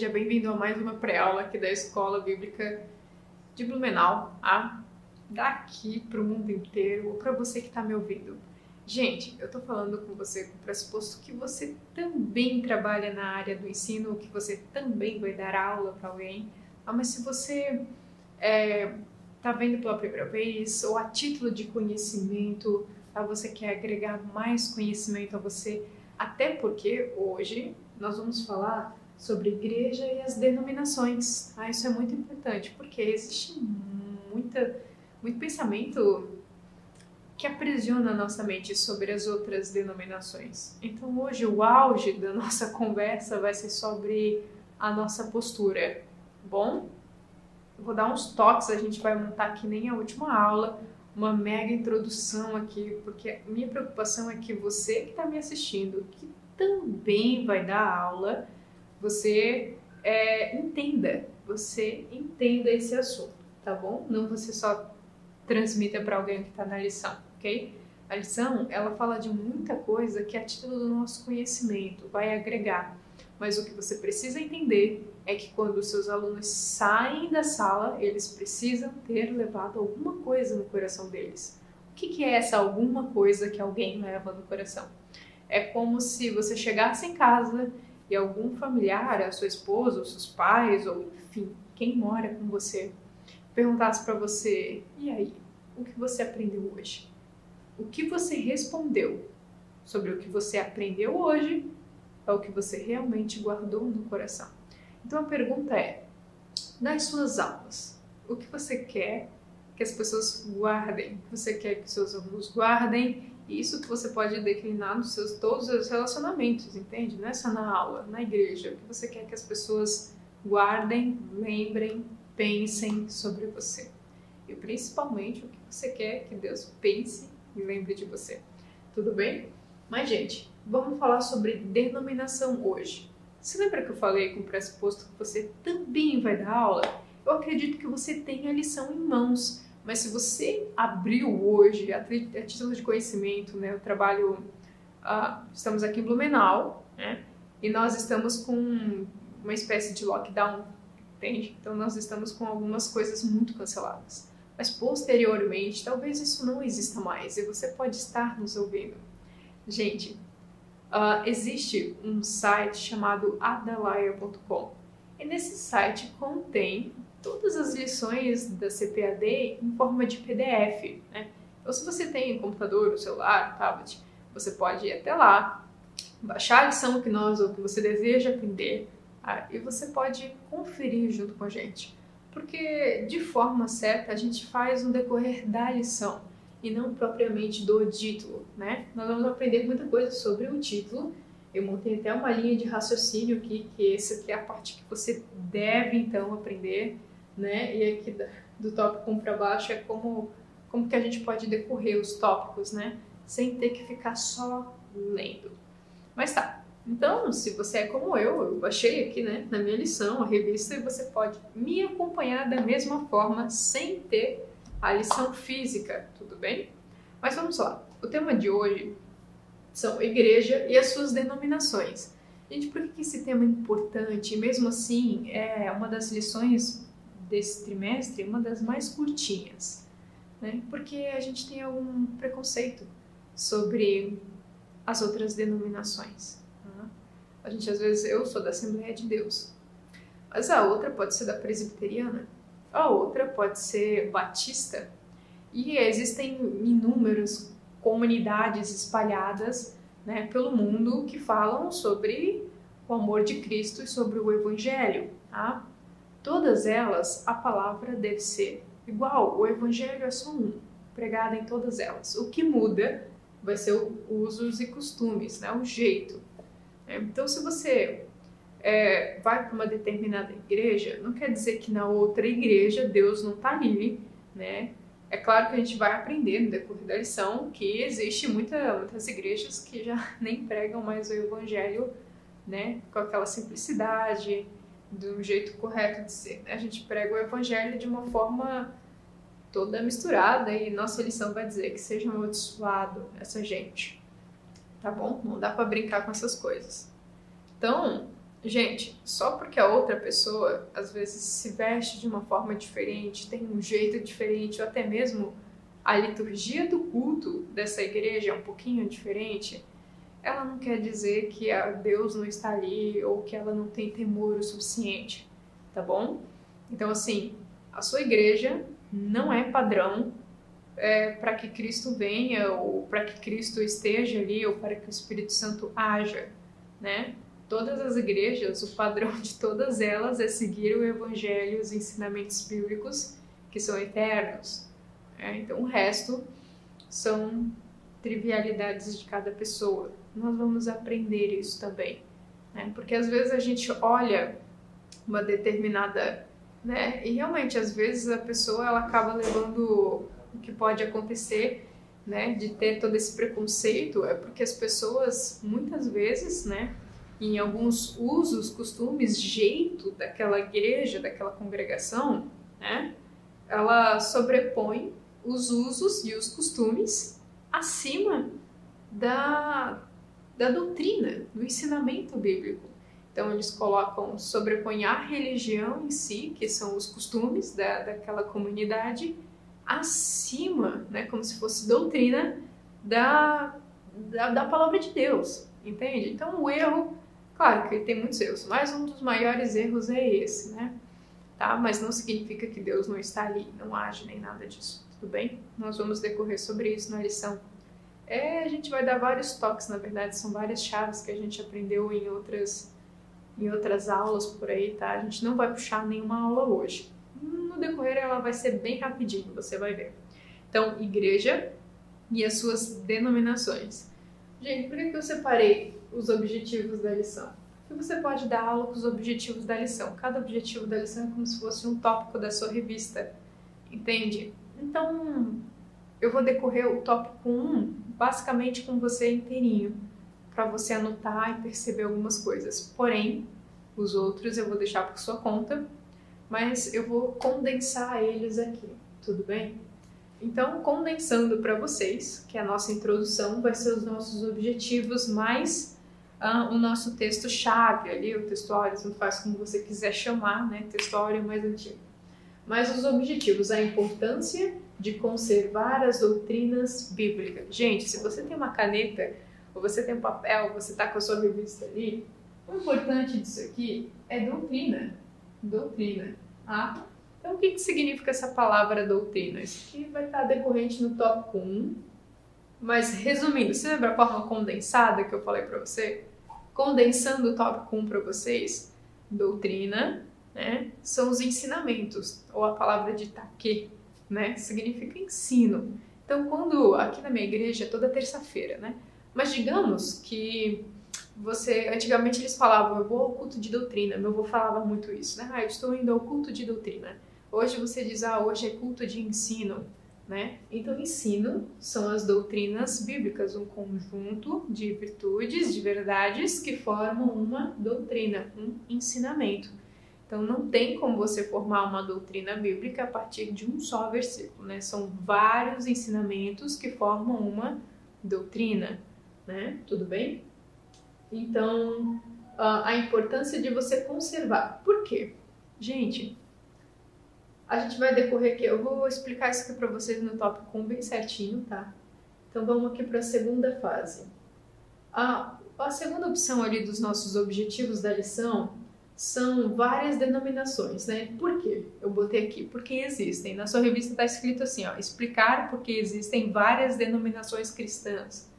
seja bem-vindo a mais uma pré-aula aqui da Escola Bíblica de Blumenau, tá? Daqui para o mundo inteiro, ou para você que está me ouvindo. Gente, eu estou falando com você com o pressuposto que você também trabalha na área do ensino, que você também vai dar aula para alguém, mas se você está vendo pela primeira vez, ou a título de conhecimento, você quer agregar mais conhecimento a você, até porque hoje nós vamos falar sobre igreja e as denominações. Isso é muito importante, porque existe muito pensamento que aprisiona a nossa mente sobre as outras denominações. Então hoje o auge da nossa conversa vai ser sobre a nossa postura, bom? Eu vou dar uns toques, a gente vai montar que nem a última aula, uma mega introdução aqui, porque minha preocupação é que você que está me assistindo, que também vai dar aula, você entenda esse assunto, tá bom? Não você só transmita para alguém que está na lição, ok? A lição, ela fala de muita coisa que a título do nosso conhecimento vai agregar, mas o que você precisa entender é que quando os seus alunos saem da sala, eles precisam ter levado alguma coisa no coração deles. O que é essa alguma coisa que alguém leva no coração? É como se você chegasse em casa e algum familiar, a sua esposa, os seus pais, ou enfim, quem mora com você, perguntasse para você, e aí, o que você aprendeu hoje? O que você respondeu sobre o que você aprendeu hoje é o que você realmente guardou no coração. Então a pergunta é, nas suas aulas, o que você quer que as pessoas guardem? O que você quer que seus alunos guardem? E isso que você pode declinar nos todos os relacionamentos, entende? Não é só na aula, na igreja. O que você quer que as pessoas guardem, lembrem, pensem sobre você. E principalmente o que você quer que Deus pense e lembre de você. Tudo bem? Mas, gente, vamos falar sobre denominação hoje. Você lembra que eu falei com o pressuposto que você também vai dar aula? Eu acredito que você tem a lição em mãos. Mas se você abriu hoje, a título de conhecimento, né, eu trabalho, estamos aqui em Blumenau, né, e nós estamos com uma espécie de lockdown, entende? Então nós estamos com algumas coisas muito canceladas. Mas posteriormente, talvez isso não exista mais e você pode estar nos ouvindo. Gente, existe um site chamado adalaia.com e nesse site contém todas as lições da CPAD em forma de PDF, né? Ou se você tem computador, celular, tablet, você pode ir até lá, baixar a lição que você deseja aprender, e você pode conferir junto com a gente. Porque de forma certa a gente faz no decorrer da lição e não propriamente do título, né? Nós vamos aprender muita coisa sobre o título. Eu montei até uma linha de raciocínio aqui, que essa aqui é a parte que você deve então aprender, né? E aqui do tópico 1 para baixo é como que a gente pode decorrer os tópicos, né? Sem ter que ficar só lendo. Mas tá, então se você é como eu baixei aqui, né, na minha lição, a revista, e você pode me acompanhar da mesma forma sem ter a lição física, tudo bem? Mas vamos lá, o tema de hoje são igreja e as suas denominações. Gente, por que esse tema é importante? E mesmo assim, é uma das lições desse trimestre, uma das mais curtinhas, né? Porque a gente tem algum preconceito sobre as outras denominações. Tá? A gente, às vezes, eu sou da Assembleia de Deus, mas a outra pode ser da Presbiteriana, a outra pode ser batista, e existem inúmeras comunidades espalhadas, né, pelo mundo que falam sobre o amor de Cristo e sobre o Evangelho. Tá? Todas elas, a palavra deve ser igual. O Evangelho é só um, pregado em todas elas. O que muda vai ser os usos e costumes, né, o jeito. Então, se você vai para uma determinada igreja, não quer dizer que na outra igreja Deus não está ali, né? É claro que a gente vai aprender no decorrer da lição que existe muitas igrejas que já nem pregam mais o Evangelho, né, com aquela simplicidade, do jeito correto de ser. A gente prega o Evangelho de uma forma toda misturada e nossa lição vai dizer que seja amaldiçoado essa gente. Tá bom? Não dá para brincar com essas coisas. Então, Gente, só porque a outra pessoa às vezes se veste de uma forma diferente, tem um jeito diferente, ou até mesmo a liturgia do culto dessa igreja é um pouquinho diferente, ela não quer dizer que Deus não está ali ou que ela não tem temor o suficiente, tá bom? Então, assim, a sua igreja não é padrão para que Cristo venha ou para que Cristo esteja ali ou para que o Espírito Santo haja, né? Todas as igrejas, o padrão de todas elas é seguir o Evangelho, os ensinamentos bíblicos que são eternos. Então, o resto são trivialidades de cada pessoa. Nós vamos aprender isso também, né? Porque às vezes a gente olha uma determinada, né? E realmente às vezes a pessoa ela acaba levando o que pode acontecer, né? De ter todo esse preconceito é porque as pessoas muitas vezes, né? Em alguns usos, costumes, jeito daquela igreja, daquela congregação, né? Ela sobrepõe os usos e os costumes acima da doutrina, do ensinamento bíblico. Então, eles colocam, sobrepõem a religião em si, que são os costumes daquela comunidade, acima, né, como se fosse doutrina da palavra de Deus, entende? Então, o erro, claro que tem muitos erros, mas um dos maiores erros é esse, né? Tá? Mas não significa que Deus não está ali, não age nem nada disso, tudo bem? Nós vamos decorrer sobre isso na lição. A gente vai dar vários toques, na verdade, são várias chaves que a gente aprendeu em outras aulas por aí, tá? A gente não vai puxar nenhuma aula hoje. No decorrer ela vai ser bem rapidinho, você vai ver. Então, igreja e as suas denominações. Gente, por que eu separei os objetivos da lição? Porque você pode dar aula com os objetivos da lição. Cada objetivo da lição é como se fosse um tópico da sua revista, entende? Então, eu vou decorrer o tópico 1 basicamente com você inteirinho, para você anotar e perceber algumas coisas. Porém, os outros eu vou deixar por sua conta, mas eu vou condensar eles aqui, tudo bem? Então, condensando para vocês, que a nossa introdução vai ser os nossos objetivos mais o nosso texto-chave ali, o textuário, não faz como você quiser chamar, né? Textuário é mais antigo. Mas os objetivos, a importância de conservar as doutrinas bíblicas. Gente, se você tem uma caneta, ou você tem um papel, você está com a sua revista ali, o importante disso aqui é doutrina. Doutrina. Ah? Então, o que significa essa palavra doutrina? Isso aqui vai estar decorrente no tópico 1. Mas, resumindo, você lembra a forma condensada que eu falei para você? Condensando o tópico 1 para vocês, doutrina, né, são os ensinamentos, ou a palavra de taque, né, significa ensino. Então, quando, aqui na minha igreja, é toda terça-feira, né, mas digamos que antigamente eles falavam, eu vou ao culto de doutrina, meu avô falava muito isso, né, eu estou indo ao culto de doutrina. Hoje você diz, hoje é culto de ensino, né? Então, ensino são as doutrinas bíblicas, um conjunto de virtudes, de verdades que formam uma doutrina, um ensinamento. Então, não tem como você formar uma doutrina bíblica a partir de um só versículo, né? São vários ensinamentos que formam uma doutrina, né? Tudo bem? Então, a importância de você conservar. Por quê? Gente, a gente vai decorrer aqui, eu vou explicar isso aqui para vocês no tópico 1 bem certinho, tá? Então vamos aqui para a segunda fase. A segunda opção ali dos nossos objetivos da lição são várias denominações, né? Por quê? Eu botei aqui, porque existem. Na sua revista está escrito assim, explicar porque existem várias denominações cristãs.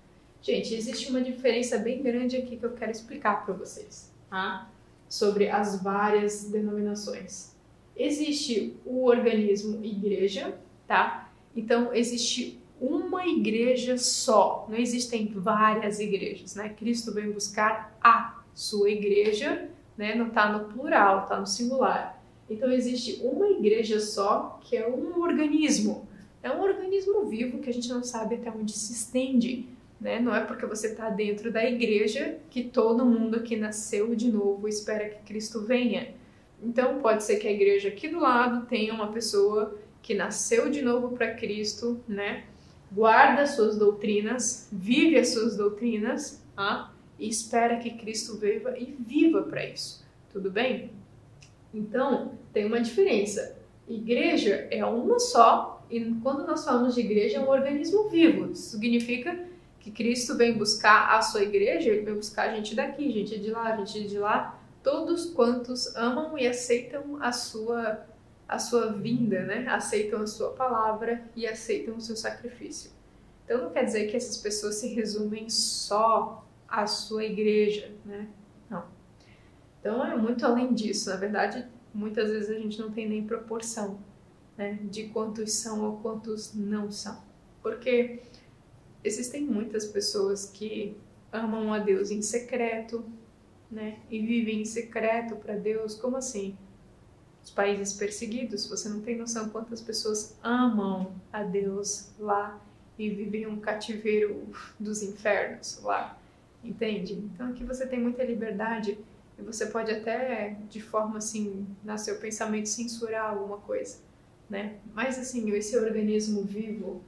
Gente, existe uma diferença bem grande aqui que eu quero explicar para vocês, tá? Sobre as várias denominações. Existe o organismo igreja, tá? Então, existe uma igreja só, não existem várias igrejas, né? Cristo vem buscar a sua igreja, né? Não está no plural, está no singular. Então, existe uma igreja só, que é um organismo. É um organismo vivo que a gente não sabe até onde se estende, né? Não é porque você está dentro da igreja que todo mundo que nasceu de novo espera que Cristo venha. Então, pode ser que a igreja aqui do lado tenha uma pessoa que nasceu de novo para Cristo, né? Guarda as suas doutrinas, vive as suas doutrinas, e espera que Cristo viva e viva para isso, tudo bem? Então, tem uma diferença. Igreja é uma só, e quando nós falamos de igreja, é um organismo vivo. Isso significa que Cristo vem buscar a sua igreja, ele vem buscar a gente daqui, gente de lá, gente de lá, todos quantos amam e aceitam a sua vinda, né? Aceitam a sua palavra e aceitam o seu sacrifício. Então não quer dizer que essas pessoas se resumem só à sua igreja, né? Não. Então é muito além disso. Na verdade, muitas vezes a gente não tem nem proporção, né, de quantos são ou quantos não são. Porque existem muitas pessoas que amam a Deus em secreto, né, e vivem em secreto para Deus. Como assim? Os países perseguidos, você não tem noção quantas pessoas amam a Deus lá e vivem um cativeiro dos infernos lá, entende? Então aqui você tem muita liberdade e você pode até, de forma assim, no seu pensamento, censurar alguma coisa, né? Mas assim, esse organismo vivo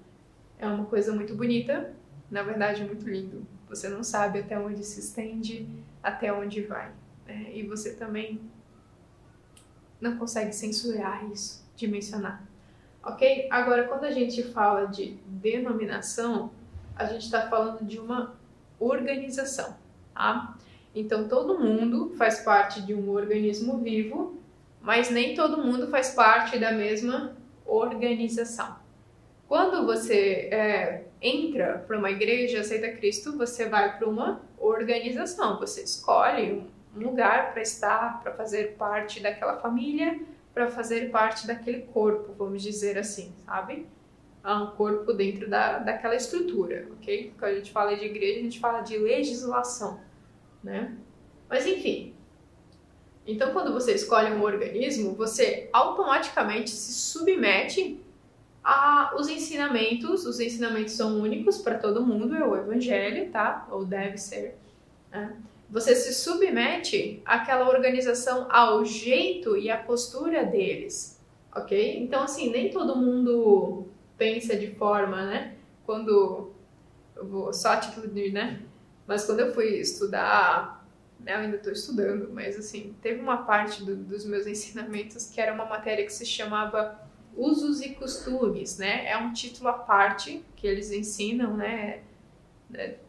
é uma coisa muito bonita, na verdade muito lindo. Você não sabe até onde se estende, até onde vai, né? E você também não consegue censurar isso, dimensionar, ok? Agora, quando a gente fala de denominação, a gente está falando de uma organização, tá? Então, todo mundo faz parte de um organismo vivo, mas nem todo mundo faz parte da mesma organização. Quando você entra para uma igreja, aceita Cristo, você vai para uma organização, você escolhe um lugar para estar, para fazer parte daquela família, para fazer parte daquele corpo, vamos dizer assim, sabe? Um corpo dentro daquela estrutura, ok? Quando a gente fala de igreja, a gente fala de legislação, né? Mas enfim, então quando você escolhe um organismo, você automaticamente se submete aos ensinamentos. Os ensinamentos são únicos para todo mundo, é o evangelho, tá? Ou deve ser, né? Você se submete àquela organização ao jeito e à postura deles, ok? Então, assim, nem todo mundo pensa de forma, né? Quando eu vou, só a título de, né? Mas quando eu fui estudar, né, eu ainda estou estudando, mas assim, teve uma parte dos meus ensinamentos que era uma matéria que se chamava Usos e Costumes, né? É um título à parte que eles ensinam, né?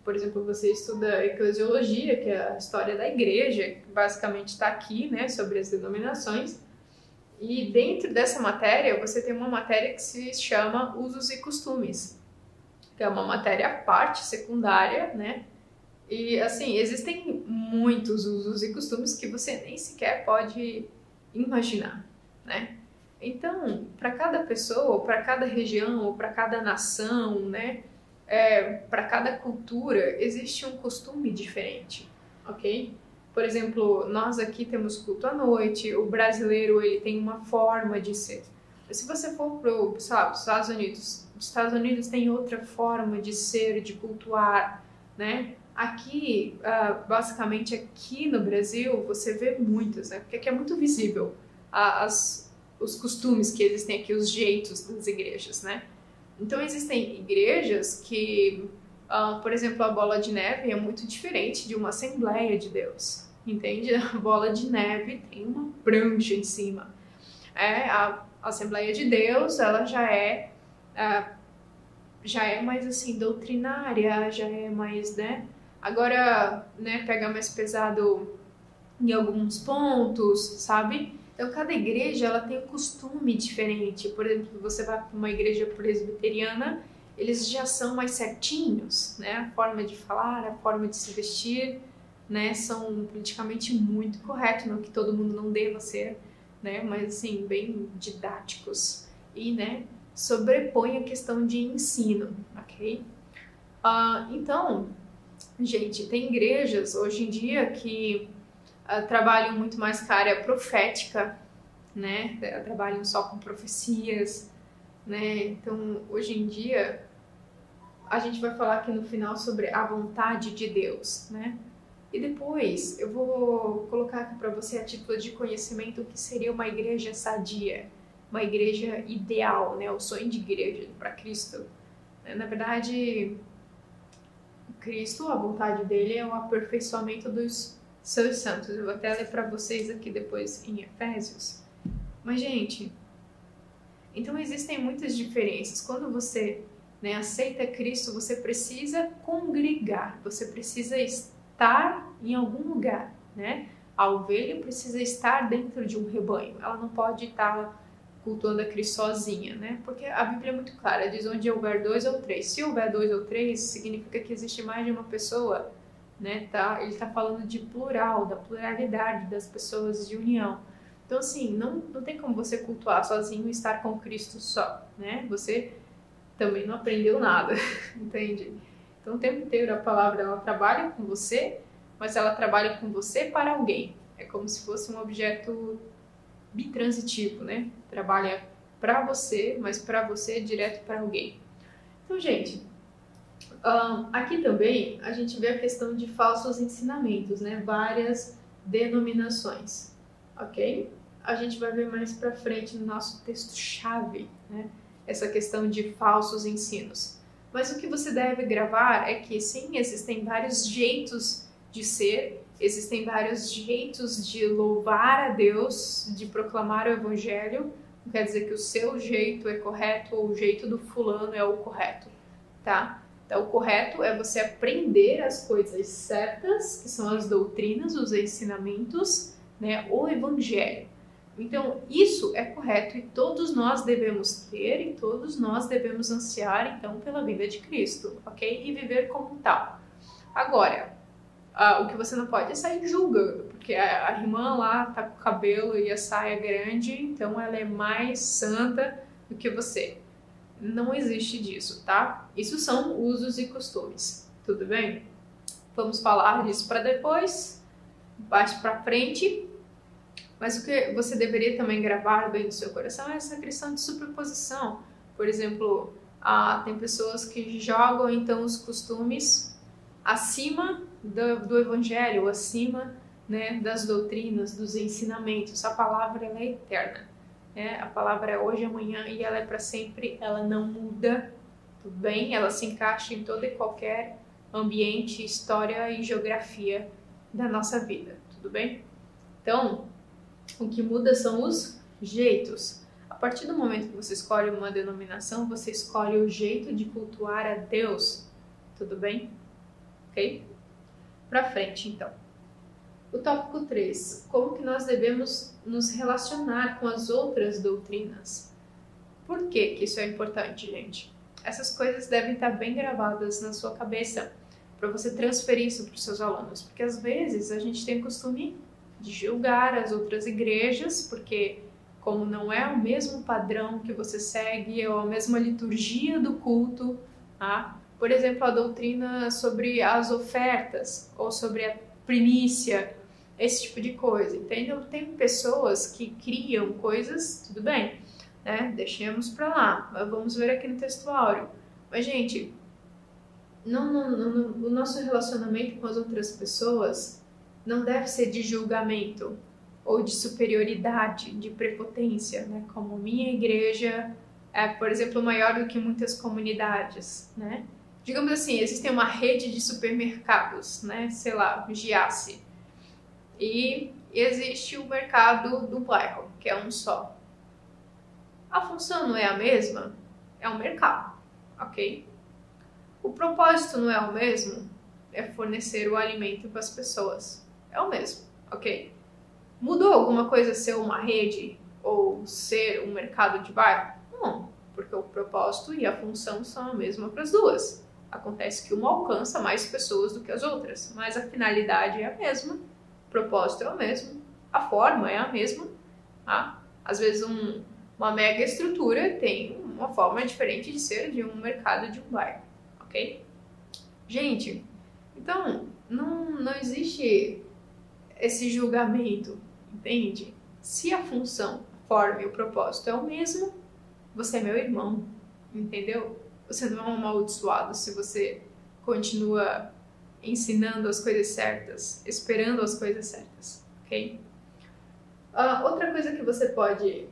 Por exemplo, você estuda eclesiologia, que é a história da igreja, que basicamente está aqui, né, sobre as denominações. E dentro dessa matéria, você tem uma matéria que se chama Usos e Costumes, que é uma matéria à parte, secundária, né? E, assim, existem muitos usos e costumes que você nem sequer pode imaginar, né? Então, para cada pessoa, para cada região, ou para cada nação, né? Para cada cultura existe um costume diferente, ok? Por exemplo, nós aqui temos culto à noite, o brasileiro ele tem uma forma de ser. Se você for para os Estados Unidos tem outra forma de ser, de cultuar, né? Aqui, basicamente aqui no Brasil, você vê muitas, né? Porque aqui é muito visível os costumes que existem aqui, os jeitos das igrejas, né? Então, existem igrejas que, por exemplo, a bola de neve é muito diferente de uma Assembleia de Deus, entende? A bola de neve tem uma prancha em cima. A Assembleia de Deus, ela já é mais, assim, doutrinária, já é mais, né? Agora, né, pega mais pesado em alguns pontos, sabe? Então, cada igreja ela tem um costume diferente. Por exemplo, você vai para uma igreja presbiteriana, eles já são mais certinhos, né? A forma de falar, a forma de se vestir, né? São politicamente muito corretos, não que todo mundo não deva ser, né? Mas, assim, bem didáticos. E, né, sobrepõe a questão de ensino, ok? Então, gente, tem igrejas hoje em dia que trabalham muito mais com a área profética, né? Trabalham só com profecias, né? Então, hoje em dia, a gente vai falar aqui no final sobre a vontade de Deus, né? E depois eu vou colocar aqui para você a título de conhecimento o que seria uma igreja sadia, uma igreja ideal, né? O sonho de igreja para Cristo. Na verdade, Cristo, a vontade dele é o aperfeiçoamento dos seus santos. Eu vou até ler para vocês aqui depois em Efésios. Mas, gente, então existem muitas diferenças. Quando você aceita Cristo, você precisa congregar, você precisa estar em algum lugar, né? A ovelha precisa estar dentro de um rebanho, ela não pode estar cultuando a Cristo sozinha, né? Porque a Bíblia é muito clara, diz onde houver 2 ou 3. Se houver 2 ou 3, significa que existe mais de uma pessoa, né? Ele está falando de plural, da pluralidade das pessoas de união. Então, assim, não tem como você cultuar sozinho e estar com Cristo só, né? Você também não aprendeu nada, entende? Então, o tempo inteiro a palavra, ela trabalha com você, mas ela trabalha com você para alguém. É como se fosse um objeto bitransitivo, né? Trabalha para você, mas para você direto para alguém. Então, gente, aqui também a gente vê a questão de falsos ensinamentos, né? Várias denominações, ok? A gente vai ver mais para frente no nosso texto-chave, né? Essa questão de falsos ensinos. Mas o que você deve gravar é que, sim, existem vários jeitos de ser, existem vários jeitos de louvar a Deus, de proclamar o Evangelho. Não quer dizer que o seu jeito é correto ou o jeito do fulano é o correto, tá? Então, o correto é você aprender as coisas certas, que são as doutrinas, os ensinamentos, né? O Evangelho. Então, isso é correto e todos nós devemos ter e todos nós devemos ansiar, então, pela vinda de Cristo, ok? E viver como tal. Agora, o que você não pode é sair julgando, porque a irmã lá tá com o cabelo e a saia grande, então ela é mais santa do que você. Não existe disso, tá? Isso são usos e costumes, tudo bem? Vamos falar disso para depois, bate para frente. Mas o que você deveria também gravar bem no seu coração é essa questão de superposição. Por exemplo, tem pessoas que jogam então os costumes acima do Evangelho, acima, né, das doutrinas, dos ensinamentos. A palavra, ela é eterna, né? A palavra é hoje, amanhã e ela é para sempre, ela não muda, tudo bem? Ela se encaixa em todo e qualquer ambiente, história e geografia da nossa vida, tudo bem? Então, o que muda são os jeitos. A partir do momento que você escolhe uma denominação, você escolhe o jeito de cultuar a Deus. Tudo bem? Ok? Pra frente, então. O tópico 3. Como que nós devemos nos relacionar com as outras doutrinas? Por que isso é importante, gente? Essas coisas devem estar bem gravadas na sua cabeça para você transferir isso para os seus alunos. Porque às vezes a gente tem o costume de julgar as outras igrejas, porque como não é o mesmo padrão que você segue, ou a mesma liturgia do culto, tá? Por exemplo, a doutrina sobre as ofertas, ou sobre a primícia, esse tipo de coisa, entendeu? Tem pessoas que criam coisas, tudo bem, né? Deixemos pra lá, vamos ver aqui no texto áureo. Mas, gente, o nosso relacionamento com as outras pessoas não deve ser de julgamento ou de superioridade, de prepotência, né? Como minha igreja é, por exemplo, maior do que muitas comunidades, né? Digamos assim, existe uma rede de supermercados, né? Sei lá, Giasse. E existe o mercado do bairro, que é um só. A função não é a mesma? É um mercado, ok? O propósito não é o mesmo? É fornecer o alimento para as pessoas. É o mesmo, ok? Mudou alguma coisa ser uma rede ou ser um mercado de bairro? Não, porque o propósito e a função são a mesma para as duas. Acontece que uma alcança mais pessoas do que as outras, mas a finalidade é a mesma, o propósito é o mesmo, a forma é a mesma. Tá? Às vezes uma mega estrutura tem uma forma diferente de ser de um mercado de um bairro, ok? Gente, então não existe esse julgamento, entende? Se a função, a forma e o propósito é o mesmo, você é meu irmão, entendeu? Você não é um amaldiçoado se você continua ensinando as coisas certas, esperando as coisas certas, ok? Outra coisa que você pode,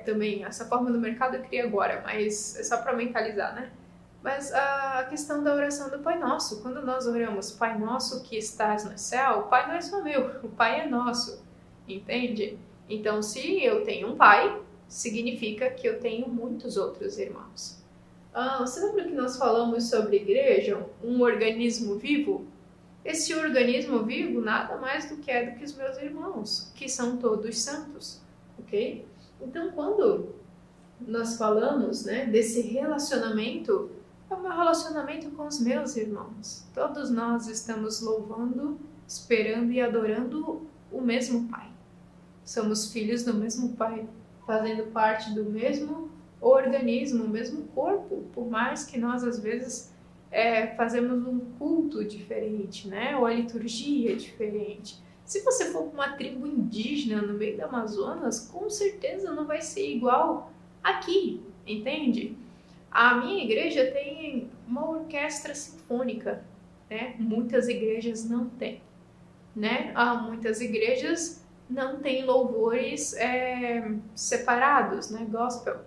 também, essa forma do mercado eu criei agora, mas é só para mentalizar, né? Mas a questão da oração do Pai Nosso, quando nós oramos Pai Nosso que estás no céu, o Pai não é só meu, o Pai é nosso, entende? Então, se eu tenho um pai, significa que eu tenho muitos outros irmãos. Você lembra que nós falamos sobre igreja, um organismo vivo? Esse organismo vivo nada mais do que os meus irmãos, que são todos santos, ok? Então, quando nós falamos, né, desse relacionamento, é o meu relacionamento com os meus irmãos. Todos nós estamos louvando, esperando e adorando o mesmo Pai. Somos filhos do mesmo Pai, fazendo parte do mesmo organismo, o mesmo corpo, por mais que nós às vezes fazemos um culto diferente, né? Ou a liturgia é diferente. Se você for para uma tribo indígena no meio do Amazonas, com certeza não vai ser igual aqui, entende? A minha igreja tem uma orquestra sinfônica, né? Muitas igrejas não têm, né? Muitas igrejas não têm louvores separados, né? Gospel.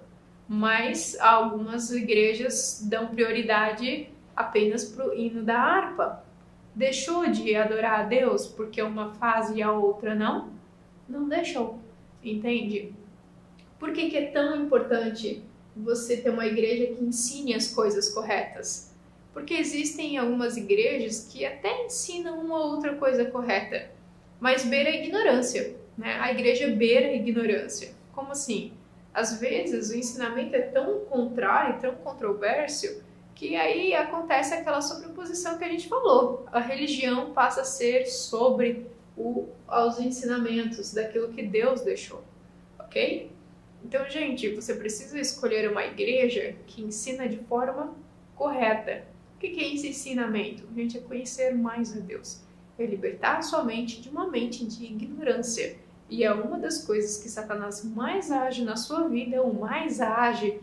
Mas algumas igrejas dão prioridade apenas para o hino da harpa. Deixou de adorar a Deus porque uma fase e a outra não? Não deixou, entende? Por que é tão importante você ter uma igreja que ensine as coisas corretas? Porque existem algumas igrejas que até ensinam uma ou outra coisa correta, mas beira a ignorância, né? A igreja beira a ignorância. Como assim? Às vezes o ensinamento é tão contrário, tão controverso, que aí acontece aquela sobreposição que a gente falou. A religião passa a ser sobre os ensinamentos daquilo que Deus deixou, ok? Então, gente, você precisa escolher uma igreja que ensina de forma correta. O que é esse ensinamento? A gente é conhecer mais a Deus. É libertar a sua mente de uma mente de ignorância. E é uma das coisas que Satanás mais age na sua vida, ou mais age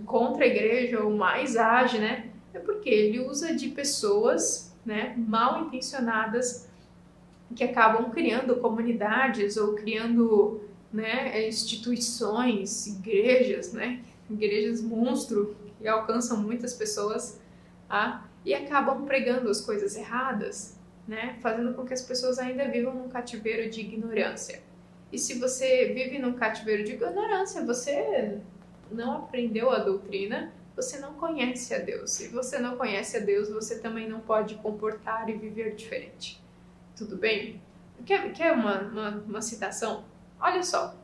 contra a igreja, ou mais age, né? É porque ele usa de pessoas, né, mal intencionadas, que acabam criando comunidades ou criando, né, instituições, igrejas, né? Igrejas monstro, que alcançam muitas pessoas, e acabam pregando as coisas erradas, né? Fazendo com que as pessoas ainda vivam num cativeiro de ignorância. E se você vive num cativeiro de ignorância, você não aprendeu a doutrina, você não conhece a Deus. Se você não conhece a Deus, você também não pode comportar e viver diferente. Tudo bem? Quer uma citação? Olha só.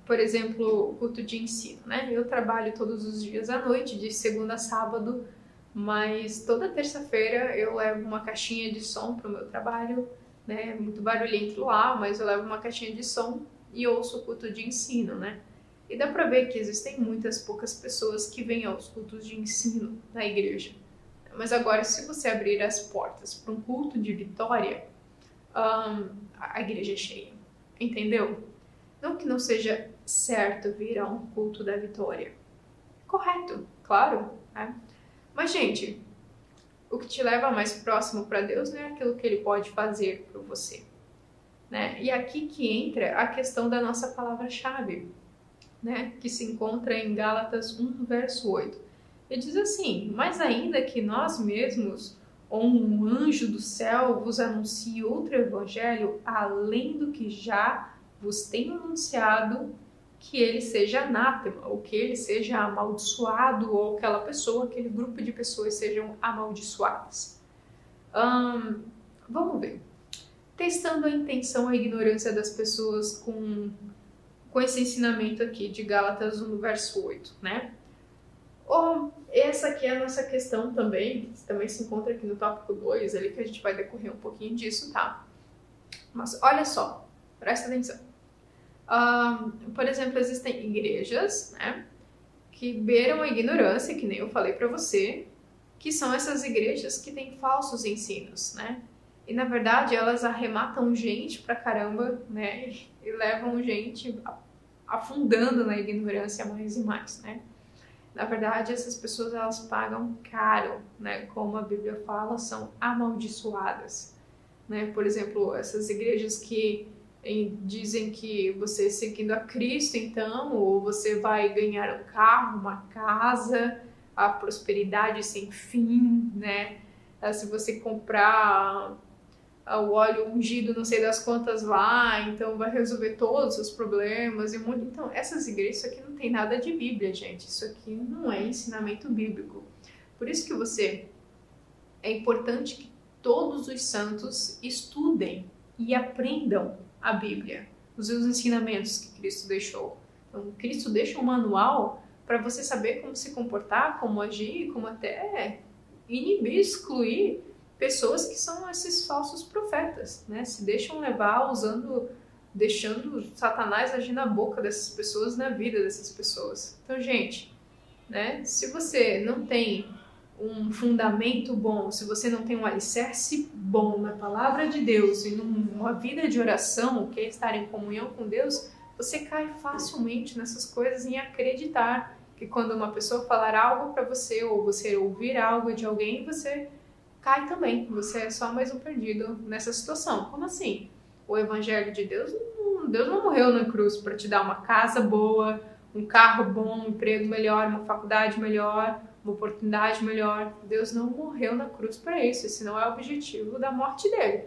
Por exemplo, o culto de ensino, né? Eu trabalho todos os dias à noite, de segunda a sábado, mas toda terça-feira eu levo uma caixinha de som para o meu trabalho, né? Muito barulhento lá, mas eu levo uma caixinha de som e ouço o culto de ensino, né? E dá para ver que existem poucas pessoas que vêm aos cultos de ensino da igreja. Mas agora, se você abrir as portas para um culto de vitória, a igreja é cheia, entendeu? Não que não seja certo vir a um culto da vitória. Correto, claro, né? Mas, gente, o que te leva mais próximo para Deus não é aquilo que Ele pode fazer por você, né? E aqui que entra a questão da nossa palavra-chave, né? Que se encontra em Gálatas 1, verso 8. Ele diz assim: mas ainda que nós mesmos ou um anjo do céu vos anuncie outro evangelho, além do que já vos tenho anunciado, que ele seja anátema, ou que ele seja amaldiçoado, ou aquela pessoa, aquele grupo de pessoas sejam amaldiçoadas. Vamos ver. Testando a intenção, a ignorância das pessoas com esse ensinamento aqui de Gálatas 1, verso 8, né? Essa aqui é a nossa questão também, que também se encontra aqui no tópico 2, ali que a gente vai decorrer um pouquinho disso, tá? Mas olha só, presta atenção. Por exemplo, existem igrejas, né, que beiram a ignorância, que nem eu falei para você, que são essas igrejas que têm falsos ensinos, né? E na verdade elas arrematam gente pra caramba, né? E levam gente afundando na ignorância mais e mais, né? Na verdade, essas pessoas elas pagam caro, né? Como a Bíblia fala, são amaldiçoadas, né? Por exemplo, essas igrejas que dizem que você seguindo a Cristo, então, ou você vai ganhar um carro, uma casa, a prosperidade sem fim, né? Se você comprar o óleo ungido, não sei das quantas lá, então vai resolver todos os problemas. Então, essas igrejas, isso aqui não tem nada de Bíblia, gente. Isso aqui não é ensinamento bíblico. Por isso que é importante que todos os santos estudem e aprendam a Bíblia, os seus ensinamentos que Cristo deixou. Então, Cristo deixa um manual para você saber como se comportar, como agir, como até inibir, excluir pessoas que são esses falsos profetas, né? Se deixam levar deixando Satanás agir na boca dessas pessoas, na vida dessas pessoas. Então, gente, né? Se você não tem um fundamento bom, se você não tem um alicerce bom na palavra de Deus e numa vida de oração, que é estar em comunhão com Deus, você cai facilmente nessas coisas em acreditar que quando uma pessoa falar algo para você ou você ouvir algo de alguém, você cai também. Você é só mais um perdido nessa situação. Como assim? O evangelho de Deus não morreu na cruz para te dar uma casa boa, um carro bom, um emprego melhor, uma faculdade melhor, uma oportunidade melhor. Deus não morreu na cruz para isso. Esse não é o objetivo da morte dele.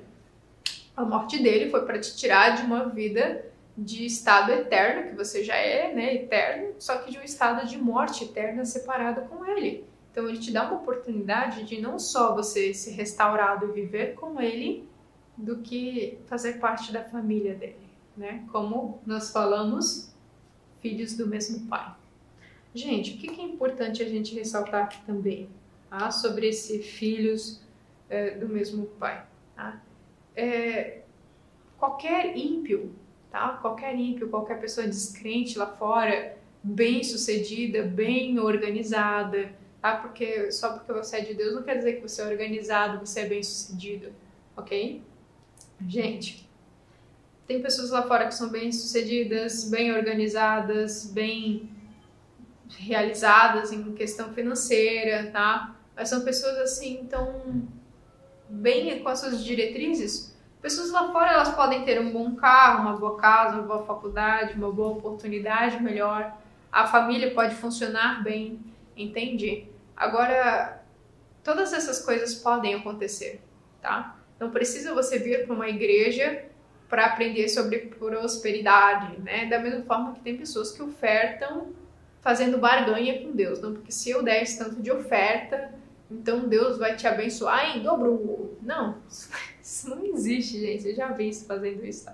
A morte dele foi para te tirar de uma vida de estado eterno, que você já é, né, eterno, só que de um estado de morte eterna separado com ele. Então ele te dá uma oportunidade de não só você ser restaurado e viver com ele, do que fazer parte da família dele, né? Como nós falamos, filhos do mesmo pai. Gente, o que é importante a gente ressaltar aqui também, tá? Sobre esse filhos do mesmo pai, tá? Qualquer ímpio, tá? Qualquer pessoa descrente lá fora, bem sucedida, bem organizada, tá? Só porque você é de Deus não quer dizer que você é organizado, você é bem sucedido, ok? Gente, tem pessoas lá fora que são bem sucedidas, bem organizadas, bem realizadas em questão financeira, tá? Mas são pessoas assim, tão bem com as suas diretrizes. Pessoas lá fora, elas podem ter um bom carro, uma boa casa, uma boa faculdade, uma boa oportunidade melhor. A família pode funcionar bem, entende? Agora, todas essas coisas podem acontecer, tá? Não precisa você vir para uma igreja para aprender sobre prosperidade, né? Da mesma forma que tem pessoas que ofertam fazendo barganha com Deus, não? Porque se eu der esse tanto de oferta, então Deus vai te abençoar em dobro. Não, isso não existe, gente. Eu já vi isso fazendo isso,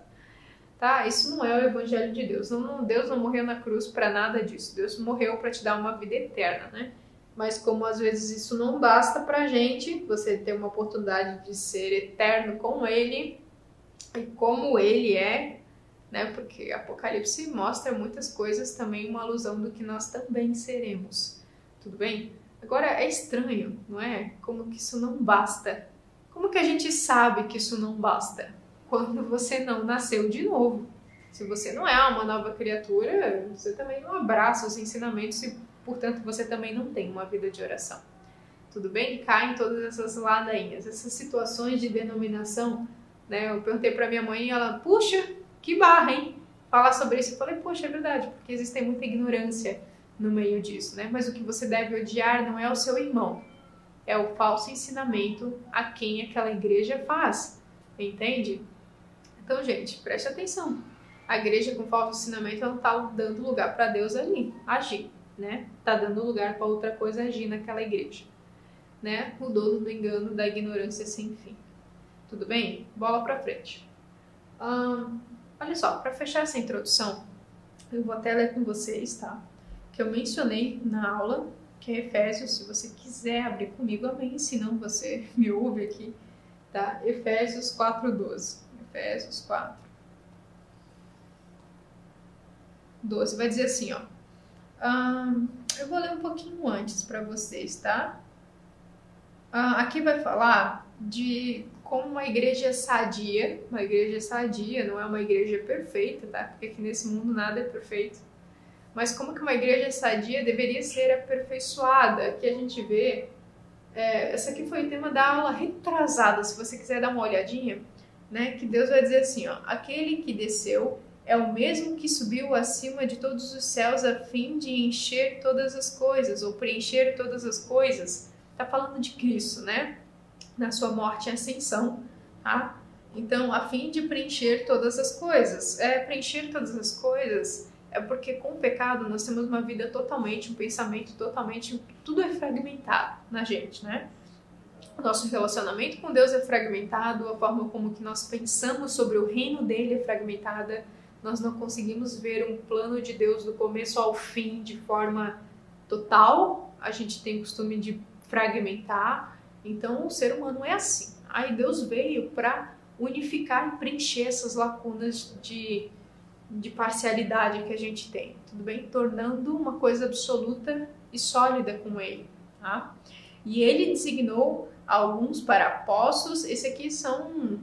tá? Isso não é o evangelho de Deus. Deus não morreu na cruz para nada disso. Deus morreu para te dar uma vida eterna, né? Mas como às vezes isso não basta pra gente, você ter uma oportunidade de ser eterno com Ele e como Ele é, né? Porque Apocalipse mostra muitas coisas, também uma alusão do que nós também seremos. Tudo bem? Agora é estranho, não é? Como que isso não basta? Como que a gente sabe que isso não basta? Quando você não nasceu de novo. Se você não é uma nova criatura, você também não abraça os ensinamentos e portanto, você também não tem uma vida de oração. Tudo bem? Caem todas essas ladainhas, essas situações de denominação, né? Eu perguntei para minha mãe e ela, puxa, que barra, hein? Falar sobre isso. Eu falei, poxa, é verdade, porque existe muita ignorância no meio disso, né? Mas o que você deve odiar não é o seu irmão, é o falso ensinamento a quem aquela igreja faz, entende? Então, gente, preste atenção. A igreja com falso ensinamento não está dando lugar para Deus ali agir, né? Tá dando lugar para outra coisa agir naquela igreja, né? O dono do engano, da ignorância sem fim. Tudo bem? Bola para frente. Olha só, para fechar essa introdução, eu vou até ler com vocês, tá? Que eu mencionei na aula, que é Efésios. Se você quiser abrir comigo, amém. Se não, você me ouve aqui, tá? Efésios 4:12. Efésios 4:12 vai dizer assim, ó. Eu vou ler um pouquinho antes para vocês, tá? Aqui vai falar de como uma igreja sadia não é uma igreja perfeita, tá? Porque aqui nesse mundo nada é perfeito. Mas como que uma igreja sadia deveria ser aperfeiçoada? Aqui a gente vê, essa aqui foi o tema da aula retrasada, se você quiser dar uma olhadinha, né? Que Deus vai dizer assim, ó, aquele que desceu é o mesmo que subiu acima de todos os céus a fim de encher todas as coisas, ou preencher todas as coisas. Tá falando de Cristo, né? Na sua morte e ascensão, tá? Então, a fim de preencher todas as coisas. Preencher todas as coisas é porque com o pecado nós temos uma vida totalmente, um pensamento totalmente, tudo é fragmentado na gente, né? O nosso relacionamento com Deus é fragmentado, a forma como que nós pensamos sobre o reino dele é fragmentada. Nós não conseguimos ver um plano de Deus do começo ao fim de forma total. A gente tem o costume de fragmentar. Então, o ser humano é assim. Aí Deus veio para unificar e preencher essas lacunas de parcialidade que a gente tem, tudo bem? Tornando uma coisa absoluta e sólida com ele, tá? E ele designou alguns para apóstolos. Esse aqui são...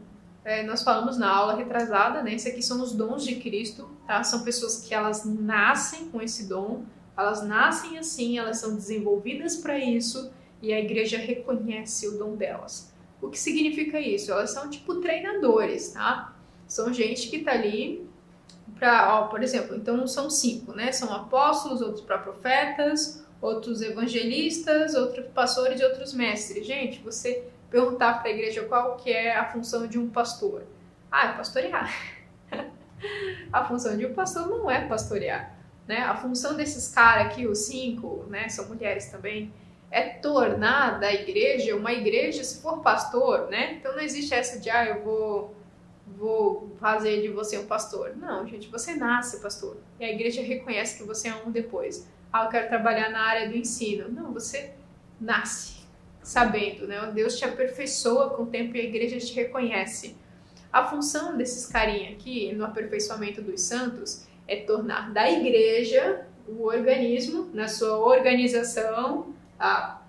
nós falamos na aula retrasada, né? Esses aqui são os dons de Cristo, tá? São pessoas que elas nascem com esse dom, elas nascem assim, elas são desenvolvidas para isso e a igreja reconhece o dom delas. O que significa isso? Elas são tipo treinadores, tá? São gente que tá ali para, por exemplo, então são 5, né? São apóstolos, outros para profetas, outros evangelistas, outros pastores e outros mestres. Gente, você perguntar para a igreja qual que é a função de um pastor. É pastorear. A função de um pastor não é pastorear, né? A função desses caras aqui, os 5, né, são mulheres também, é tornar da igreja uma igreja, se for pastor, né? Então não existe essa de, eu vou fazer de você um pastor. Não, gente, você nasce pastor. E a igreja reconhece que você é um depois. Eu quero trabalhar na área do ensino. Não, você nasce sabendo, né? Deus te aperfeiçoa com o tempo e a igreja te reconhece. A função desses carinha aqui, no aperfeiçoamento dos santos, é tornar da igreja o organismo, na sua organização, tá?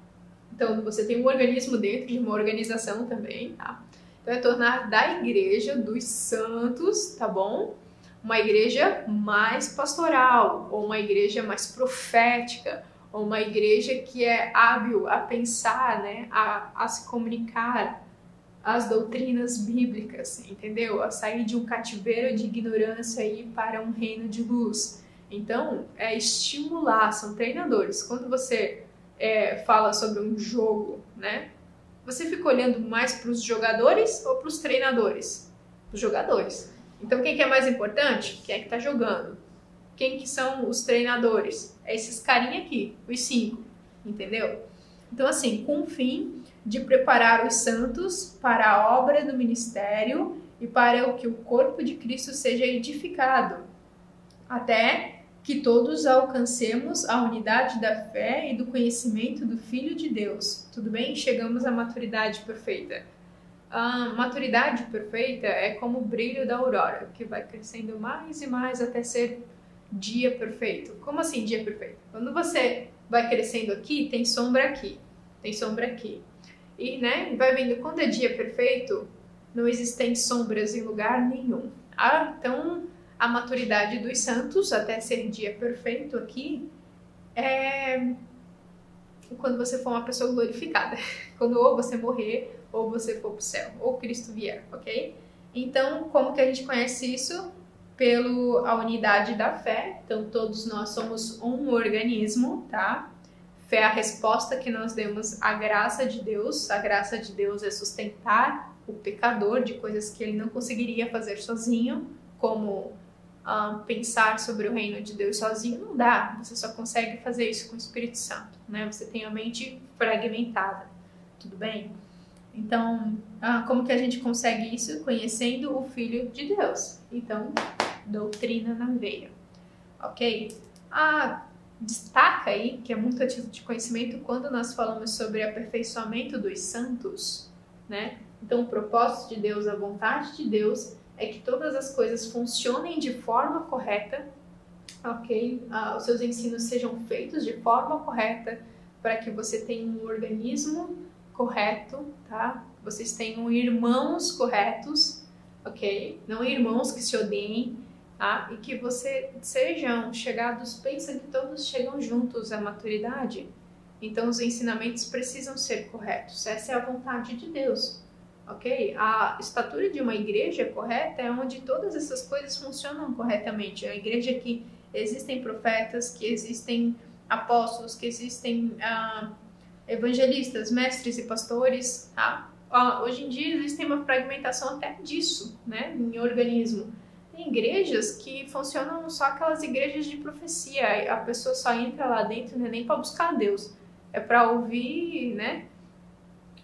Então, você tem um organismo dentro de uma organização também, tá? Então, é tornar da igreja, dos santos, tá bom? Uma igreja mais pastoral, ou uma igreja mais profética, ou uma igreja que é hábil a pensar, né? A se comunicar as doutrinas bíblicas, entendeu? A sair de um cativeiro de ignorância e ir para um reino de luz. Então, é estimular, são treinadores. Quando você fala sobre um jogo, né? Você fica olhando mais para os jogadores ou para os treinadores? Os jogadores. Então, quem que é mais importante? Quem é que está jogando? Quem que são os treinadores? É esses carinha aqui, os 5, entendeu? Então, assim, com o fim de preparar os santos para a obra do ministério e para que o corpo de Cristo seja edificado, até que todos alcancemos a unidade da fé e do conhecimento do Filho de Deus. Tudo bem? Chegamos à maturidade perfeita. A maturidade perfeita é como o brilho da aurora, que vai crescendo mais e mais até ser dia perfeito. Como assim dia perfeito? Quando você vai crescendo aqui, tem sombra aqui, tem sombra aqui. E, né, vai vendo quando é dia perfeito, não existem sombras em lugar nenhum. Então, a maturidade dos santos, até ser dia perfeito aqui, é quando você for uma pessoa glorificada. Quando ou você morrer, ou você for pro céu, ou Cristo vier, ok? Então, como que a gente conhece isso? Pela unidade da fé. Então, todos nós somos um organismo, tá? Fé é a resposta que nós demos à graça de Deus. A graça de Deus é sustentar o pecador de coisas que ele não conseguiria fazer sozinho, como pensar sobre o reino de Deus sozinho. Não dá, você só consegue fazer isso com o Espírito Santo, né? Você tem a mente fragmentada, tudo bem? Então, como que a gente consegue isso? Conhecendo o Filho de Deus. Então, doutrina na veia, ok? Destaca aí, que é muito a título de conhecimento, quando nós falamos sobre aperfeiçoamento dos santos, né? Então, o propósito de Deus, a vontade de Deus é que todas as coisas funcionem de forma correta, ok? Os seus ensinos sejam feitos de forma correta para que você tenha um organismo correto, tá? Vocês tenham irmãos corretos, ok? Não irmãos que se odeiem, tá? E que vocês sejam chegados, pensam que todos chegam juntos à maturidade. Então, os ensinamentos precisam ser corretos. Essa é a vontade de Deus. ok? A estatura de uma igreja correta é onde todas essas coisas funcionam corretamente. É a igreja que existem profetas, que existem apóstolos, que existem evangelistas, mestres e pastores, tá? Hoje em dia existe uma fragmentação até disso, né, em organismo. Tem igrejas que funcionam só aquelas igrejas de profecia, a pessoa só entra lá dentro, não é nem para buscar Deus, é para ouvir, né,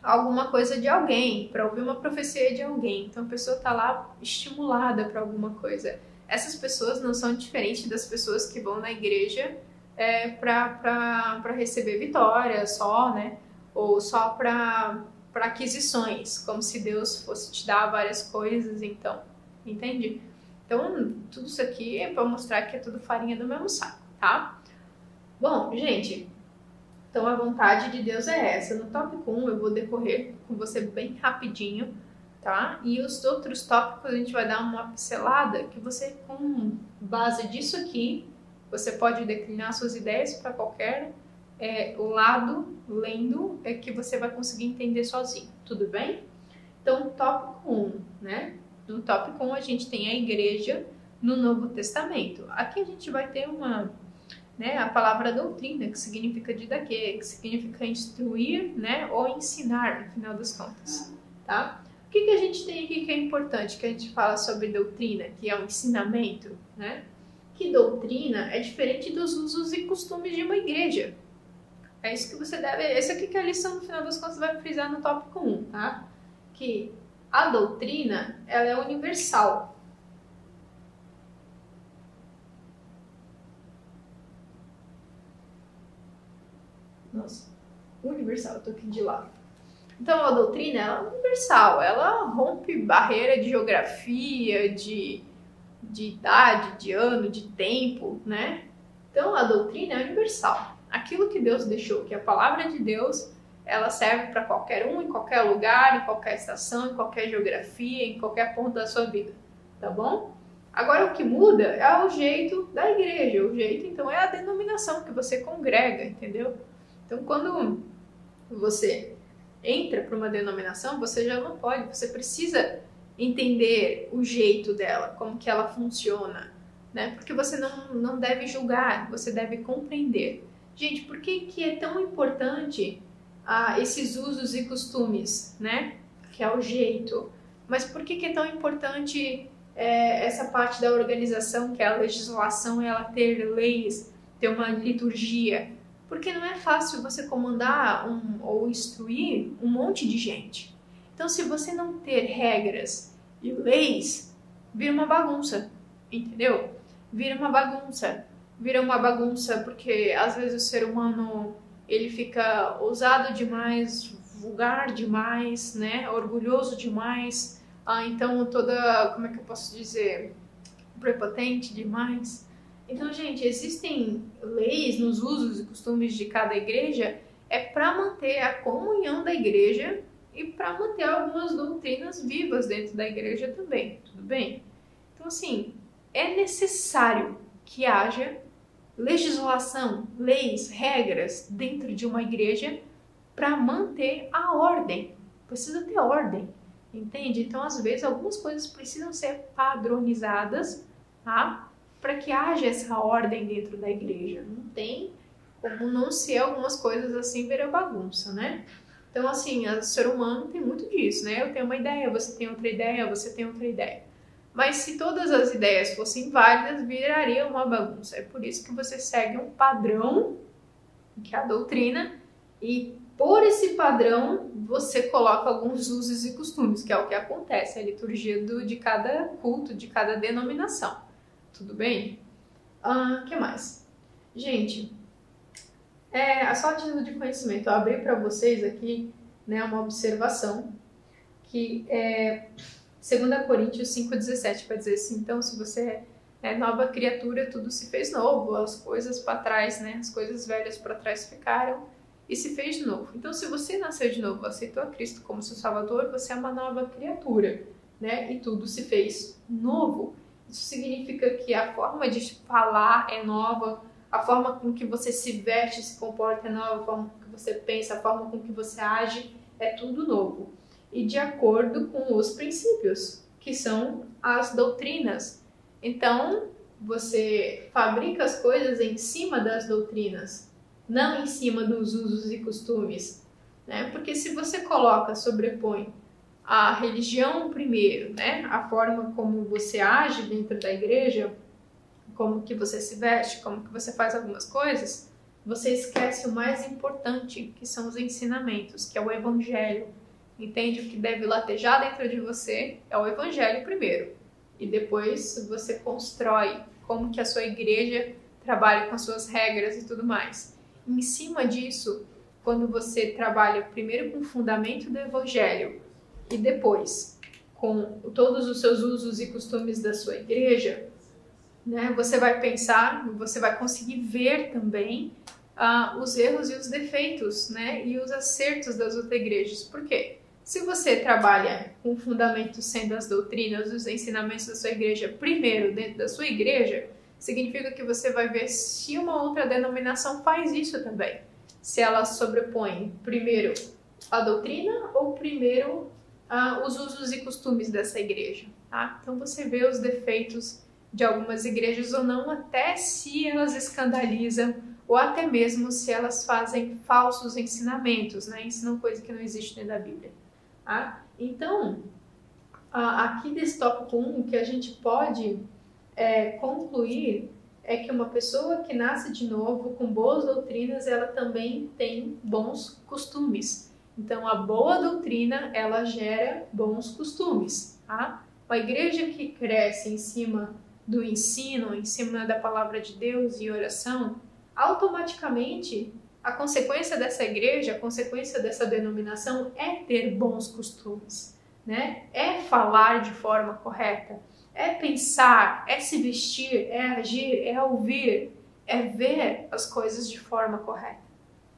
alguma coisa de alguém, para ouvir uma profecia de alguém. Então a pessoa está lá estimulada para alguma coisa. Essas pessoas não são diferentes das pessoas que vão na igreja para receber vitória só, né? Ou só para aquisições, como se Deus fosse te dar várias coisas, então, entende? Então, tudo isso aqui é para mostrar que é tudo farinha do mesmo saco, tá? Bom, gente, então a vontade de Deus é essa. No tópico 1 eu vou decorrer com você bem rapidinho, tá? E os outros tópicos a gente vai dar uma pincelada que você, com base disso aqui, você pode declinar suas ideias para qualquer lado, lendo, que você vai conseguir entender sozinho, tudo bem? Então, tópico 1, né? No tópico 1 a gente tem a igreja no Novo Testamento. Aqui a gente vai ter a palavra doutrina, que significa didaquê, que significa instruir, né? Ou ensinar, no final das contas, tá? O que a gente tem aqui que é importante, que a gente fala sobre doutrina, que é o ensinamento, né? Que doutrina é diferente dos usos e costumes de uma igreja. É isso que você deve... Esse aqui que a lição, no final das contas, vai frisar no tópico 1, tá? Que a doutrina, ela é universal. Nossa, universal, eu tô aqui de lado. Então, a doutrina, ela é universal. Ela rompe barreira de geografia, de idade, de ano, de tempo, né? Então, a doutrina é universal. Aquilo que Deus deixou, que é a palavra de Deus, ela serve para qualquer um, em qualquer lugar, em qualquer estação, em qualquer geografia, em qualquer ponto da sua vida, tá bom? Agora, o que muda é o jeito da igreja. O jeito, então, é a denominação que você congrega, entendeu? Então, quando você entra para uma denominação, você já não pode, você precisa entender o jeito dela, como que ela funciona, né? Porque você não deve julgar, você deve compreender. Gente, por que é tão importante esses usos e costumes, né? Que é o jeito. Mas por que é tão importante essa parte da organização, que é a legislação, ela ter leis, ter uma liturgia? Porque não é fácil você comandar ou instruir um monte de gente. Então, se você não ter regras e leis, vira uma bagunça, entendeu? Vira uma bagunça porque às vezes o ser humano ele fica ousado demais, vulgar demais, né? Orgulhoso demais. Então como é que eu posso dizer? Prepotente demais. Então, gente, existem leis nos usos e costumes de cada igreja para manter a comunhão da igreja e para manter algumas doutrinas vivas dentro da igreja também, tudo bem? Então, assim, é necessário que haja legislação, leis, regras dentro de uma igreja para manter a ordem. Precisa ter ordem, entende? Então, às vezes, algumas coisas precisam ser padronizadas, tá? Para que haja essa ordem dentro da igreja. Não tem como não ser algumas coisas assim, virar bagunça, né? Então, assim, o ser humano tem muito disso, né? Eu tenho uma ideia, você tem outra ideia, você tem outra ideia. Mas se todas as ideias fossem válidas, viraria uma bagunça. É por isso que você segue um padrão, que é a doutrina, e por esse padrão você coloca alguns usos e costumes, que é o que acontece, a liturgia de cada culto, de cada denominação. Tudo bem? O que mais? Gente, só a título de conhecimento, eu abri para vocês aqui, né, uma observação que é 2 Coríntios 5,17, para dizer assim, então se você é nova criatura, tudo se fez novo, as coisas para trás, né, as coisas velhas para trás ficaram e se fez de novo. Então, se você nasceu de novo, aceitou a Cristo como seu Salvador, você é uma nova criatura, né, e tudo se fez novo. Isso significa que a forma de falar é nova, a forma com que você se veste, se comporta é nova, a forma com que você pensa, a forma com que você age é tudo novo. e de acordo com os princípios, que são as doutrinas. Então, você fabrica as coisas em cima das doutrinas, não em cima dos usos e costumes, né? Porque se você sobrepõe a religião primeiro, né? A forma como você age dentro da igreja, como que você se veste, como que você faz algumas coisas, você esquece o mais importante, que são os ensinamentos, que é o evangelho. Entende? O que deve latejar dentro de você é o evangelho primeiro. E depois você constrói como que a sua igreja trabalha com as suas regras e tudo mais. Em cima disso, quando você trabalha primeiro com o fundamento do evangelho e depois com todos os seus usos e costumes da sua igreja, né, você vai pensar, você vai conseguir ver também os erros e os defeitos, né, e os acertos das outras igrejas. Por quê? Se você trabalha com o fundamento sendo as doutrinas, os ensinamentos da sua igreja primeiro dentro da sua igreja, significa que você vai ver se uma outra denominação faz isso também. Se ela sobrepõe primeiro a doutrina ou primeiro os usos e costumes dessa igreja. Tá? Então você vê os defeitos de algumas igrejas ou não, até se elas escandalizam ou até mesmo se elas fazem falsos ensinamentos, né? Ensinam coisa que não existe dentro da Bíblia. Tá? Então, aqui desse tópico 1, o que a gente pode concluir é que uma pessoa que nasce de novo com boas doutrinas, ela também tem bons costumes. Então, a boa doutrina, ela gera bons costumes. Tá? Uma igreja que cresce em cima do ensino, em cima da palavra de Deus e oração, automaticamente a consequência dessa igreja, a consequência dessa denominação é ter bons costumes, né? É falar de forma correta, é pensar, é se vestir, é agir, é ouvir, é ver as coisas de forma correta.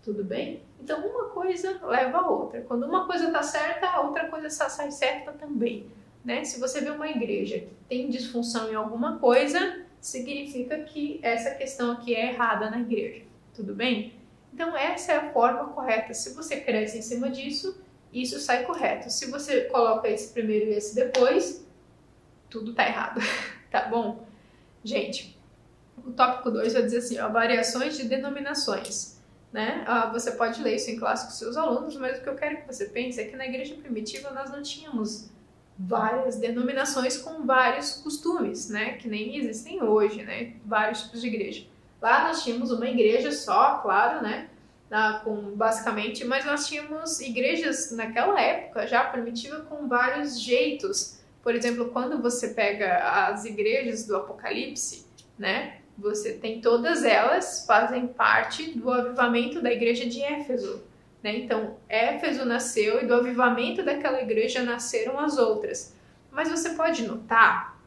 Tudo bem? Então uma coisa leva a outra. Quando uma coisa está certa, a outra coisa sai certa também, né? Se você vê uma igreja que tem disfunção em alguma coisa, significa que essa questão aqui é errada na igreja. Tudo bem? Então essa é a forma correta. Se você cresce em cima disso, isso sai correto. Se você coloca esse primeiro e esse depois, tudo tá errado, tá bom? Gente, o tópico 2 vai dizer assim, variações de denominações, né? Você pode ler isso em classe com seus alunos, mas o que eu quero que você pense é que na igreja primitiva nós não tínhamos várias denominações com vários costumes, né? Que nem existem hoje, né? Vários tipos de igreja. Lá nós tínhamos uma igreja só, claro, né? Basicamente, mas nós tínhamos igrejas naquela época já primitiva com vários jeitos. Por exemplo, quando você pega as igrejas do Apocalipse, né? Você tem todas elas fazem parte do avivamento da igreja de Éfeso, né? Então, Éfeso nasceu e do avivamento daquela igreja nasceram as outras. Mas você pode notar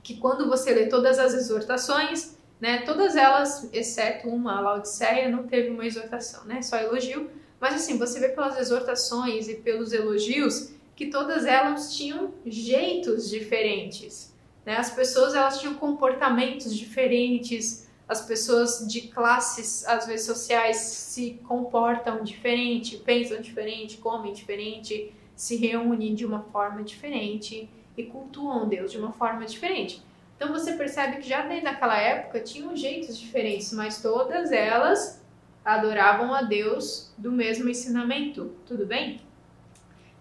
que quando você lê todas as exortações, né, todas elas, exceto uma, a Laodiceia, não teve uma exortação, né? Só elogio. Mas assim, você vê pelas exortações e pelos elogios que todas elas tinham jeitos diferentes, né? As pessoas elas tinham comportamentos diferentes, as pessoas de classes, às vezes sociais, se comportam diferente, pensam diferente, comem diferente, se reúnem de uma forma diferente e cultuam Deus de uma forma diferente. Então você percebe que já desde aquela época tinham jeitos diferentes, mas todas elas adoravam a Deus do mesmo ensinamento, tudo bem?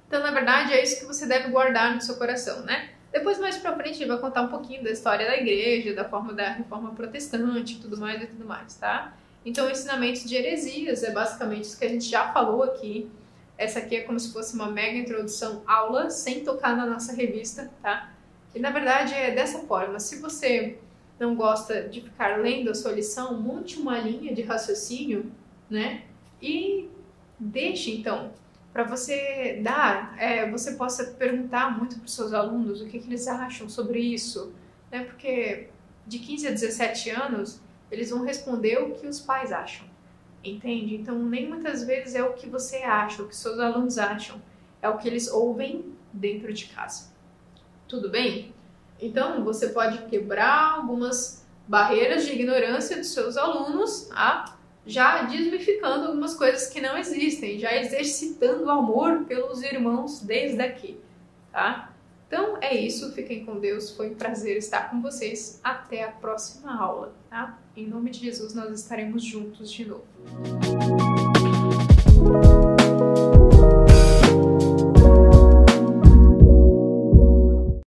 Então, na verdade, é isso que você deve guardar no seu coração, né? Depois, mais pra frente, ele vai contar um pouquinho da história da igreja, da reforma protestante, tudo mais, tá? Então, ensinamentos de heresias é basicamente isso que a gente já falou aqui. Essa aqui é como se fosse uma mega introdução aula, sem tocar na nossa revista, tá? E, na verdade, é dessa forma. Se você não gosta de ficar lendo a sua lição, monte uma linha de raciocínio, né? E deixe, então, para você você possa perguntar muito para os seus alunos o que eles acham sobre isso, né? Porque de 15 a 17 anos, eles vão responder o que os pais acham, entende? Então, nem muitas vezes é o que você acha, o que seus alunos acham, é o que eles ouvem dentro de casa. Tudo bem? Então, você pode quebrar algumas barreiras de ignorância dos seus alunos, tá? já desmificando algumas coisas que não existem, já exercitando o amor pelos irmãos desde aqui, tá? Então é isso, fiquem com Deus, foi um prazer estar com vocês, até a próxima aula, tá? Em nome de Jesus nós estaremos juntos de novo.